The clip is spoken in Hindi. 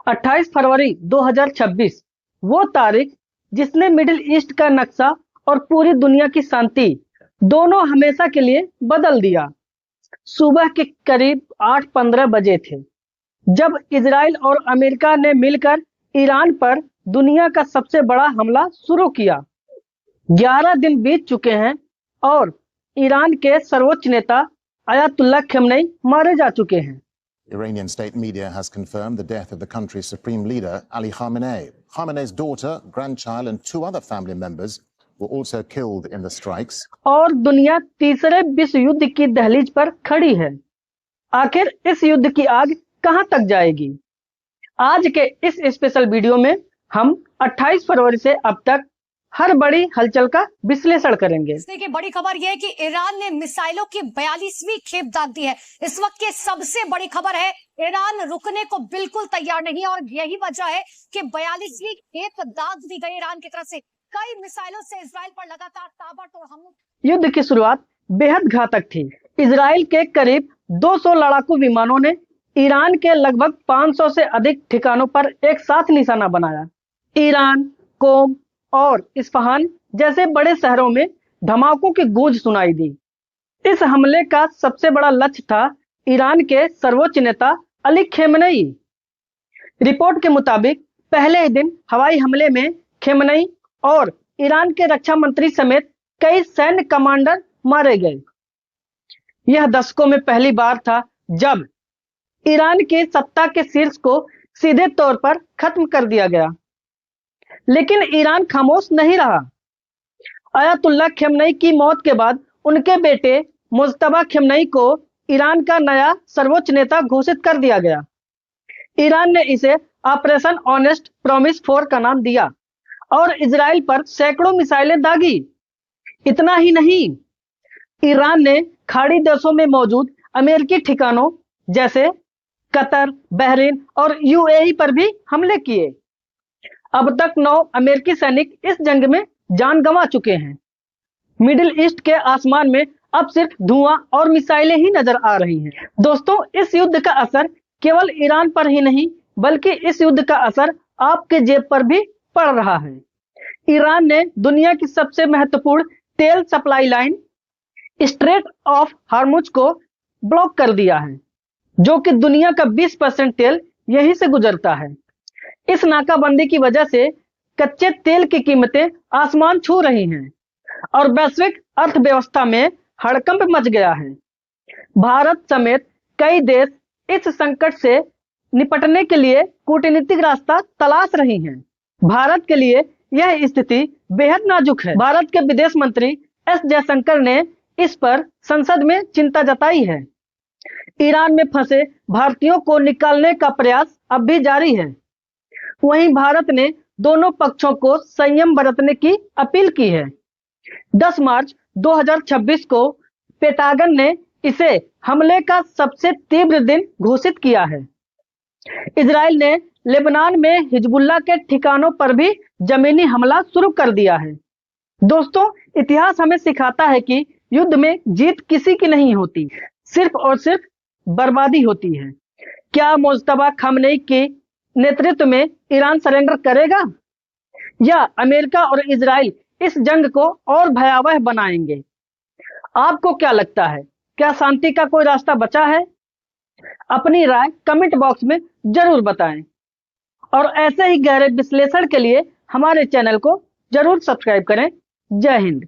28 फरवरी 2026 वो तारीख जिसने मिडिल ईस्ट का नक्शा और पूरी दुनिया की शांति दोनों हमेशा के लिए बदल दिया। सुबह के करीब 8:15 बजे थे जब इजराइल और अमेरिका ने मिलकर ईरान पर दुनिया का सबसे बड़ा हमला शुरू किया। 11 दिन बीत चुके हैं और ईरान के सर्वोच्च नेता अयातुल्लाह खमेनी मारे जा चुके हैं। Iranian state media has confirmed the death of the country's supreme leader, Ali Khamenei. Khamenei's daughter, grandchild and 2 other family members were also killed in the strikes. और दुनिया तीसरे विश्व युद्ध की दहलीज पर खड़ी है। आखिर इस युद्ध की आग कहां तक जाएगी? आज के इस स्पेशल वीडियो में हम 28 फरवरी से अब तक हर बड़ी हलचल का विश्लेषण करेंगे। इसकी बड़ी खबर यह है कि ईरान ने मिसाइलों की 42वीं खेप दाग दी है। इस वक्त की सबसे बड़ी खबर है, ईरान रुकने को बिल्कुल तैयार नहीं है और यही वजह है कि 42वीं खेप दाग दी गई ईरान की तरफ से। कई मिसाइलों से इजराइल पर लगातार ताबड़तोड़ हमले। युद्ध की शुरुआत बेहद घातक थी। इजराइल के करीब 200 लड़ाकू विमानों ने ईरान के लगभग 500 से अधिक ठिकानों पर एक साथ निशाना बनाया। ईरान, कोम और इस्फहान जैसे बड़े शहरों में धमाकों की गूंज सुनाई दी। इस हमले का सबसे बड़ा लक्ष्य था ईरान के सर्वोच्च नेता अली खमेनी। रिपोर्ट के मुताबिक पहले ही दिन हवाई हमले में खमेनी और ईरान के रक्षा मंत्री समेत कई सैन्य कमांडर मारे गए। यह दशकों में पहली बार था जब ईरान की सत्ता के शीर्ष को सीधे तौर पर खत्म कर दिया गया। लेकिन ईरान खामोश नहीं रहा। अयातुल्लाह खमेनी की मौत के बाद उनके बेटे मुज्तबा खमेनी को ईरान का नया सर्वोच्च नेता घोषित कर दिया गया। ईरान ने इसे ऑपरेशन ऑनेस्ट प्रॉमिस 4 का नाम दिया और इजराइल पर सैकड़ों मिसाइलें दागी। इतना ही नहीं, ईरान ने खाड़ी देशों में मौजूद अमेरिकी ठिकानों जैसे कतर, बहरीन और यूएई पर भी हमले किए। अब तक 9 अमेरिकी सैनिक इस जंग में जान गंवा चुके हैं। मिडिल ईस्ट के आसमान में अब सिर्फ धुआं और मिसाइलें ही नजर आ रही हैं। दोस्तों, इस युद्ध का असर केवल ईरान पर ही नहीं बल्कि इस युद्ध का असर आपके जेब पर भी पड़ रहा है। ईरान ने दुनिया की सबसे महत्वपूर्ण तेल supply line straight of Hormuz को ब्लॉक कर दिया है, जो कि दुनिया का 20% तेल यहीं से गुजरता है। इस नाकाबंदी की वजह से कच्चे तेल की कीमतें आसमान छू रही हैं और वैश्विक अर्थव्यवस्था में हड़कंप मच गया है। भारत समेत कई देश इस संकट से निपटने के लिए कूटनीतिक रास्ता तलाश रही हैं। भारत के लिए यह स्थिति बेहद नाजुक है। भारत के विदेश मंत्री एस जयशंकर ने इस पर संसद में चिंता जताई है। ईरान में फंसे भारतीयों को निकालने का प्रयास अब भी जारी है। वहीं भारत ने दोनों पक्षों को संयम बरतने की अपील की है। 10 मार्च 2026 को पेंटागन ने इसे हमले का सबसे तीव्र दिन घोषित किया है। इजराइल ने लेबनान में हिजबुल्लाह के ठिकानों पर भी जमीनी हमला शुरू कर दिया है। दोस्तों, इतिहास हमें सिखाता है कि युद्ध में जीत किसी की नहीं होती, सिर्फ और सिर्फ बर्बादी होती है। क्या मुज्तबा खमेनी के नेतृत्व में ईरान सरेंडर करेगा या अमेरिका और इजराइल इस जंग को और भयावह बनाएंगे? आपको क्या लगता है? क्या शांति का कोई रास्ता बचा है? अपनी राय कमेंट बॉक्स में जरूर बताएं और ऐसे ही गहरे विश्लेषण के लिए हमारे चैनल को जरूर सब्सक्राइब करें। जय हिंद।